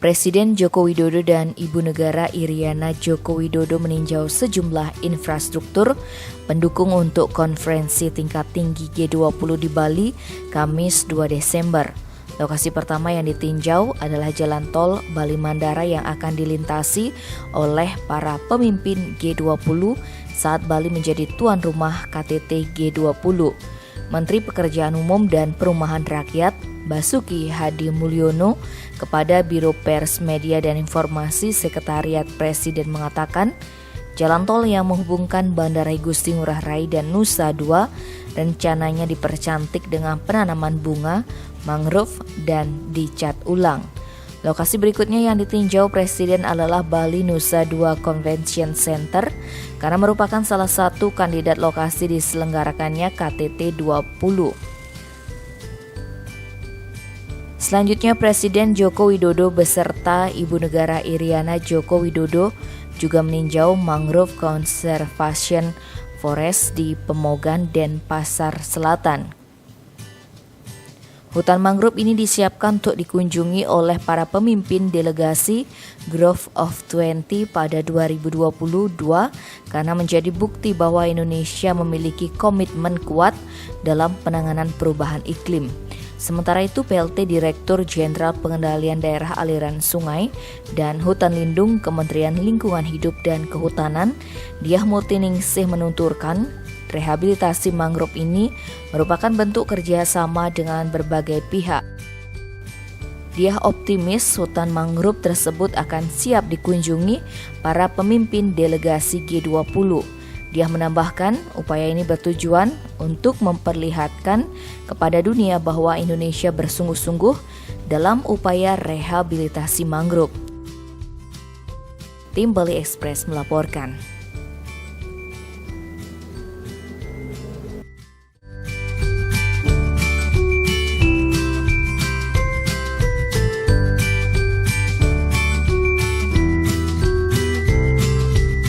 Presiden Joko Widodo dan Ibu Negara Iriana Joko Widodo meninjau sejumlah infrastruktur pendukung untuk konferensi tingkat tinggi G20 di Bali, Kamis 2 Desember. Lokasi pertama yang ditinjau adalah jalan tol Bali Mandara yang akan dilintasi oleh para pemimpin G20 saat Bali menjadi tuan rumah KTT G20. Menteri Pekerjaan Umum dan Perumahan Rakyat Basuki Hadi Mulyono kepada Biro Pers Media dan Informasi Sekretariat Presiden mengatakan, jalan tol yang menghubungkan Bandara Igusti Ngurah Rai dan Nusa Dua rencananya dipercantik dengan penanaman bunga, mangrove, dan dicat ulang. Lokasi berikutnya yang ditinjau Presiden adalah Bali Nusa Dua Convention Center karena merupakan salah satu kandidat lokasi diselenggarakannya KTT 20. Selanjutnya Presiden Joko Widodo beserta Ibu Negara Iriana Joko Widodo juga meninjau Mangrove Conservation Forest di Pemogan, Denpasar Selatan. Hutan mangrove ini disiapkan untuk dikunjungi oleh para pemimpin delegasi Grove of 20 pada 2022 karena menjadi bukti bahwa Indonesia memiliki komitmen kuat dalam penanganan perubahan iklim. Sementara itu, PLT Direktur Jenderal Pengendalian Daerah Aliran Sungai dan Hutan Lindung Kementerian Lingkungan Hidup dan Kehutanan, Diah Murtiningsih menuturkan, rehabilitasi mangrove ini merupakan bentuk kerjasama dengan berbagai pihak. Dia optimis hutan mangrove tersebut akan siap dikunjungi para pemimpin delegasi G20. Dia menambahkan, upaya ini bertujuan untuk memperlihatkan kepada dunia bahwa Indonesia bersungguh-sungguh dalam upaya rehabilitasi mangrove. Tim Bali Express melaporkan.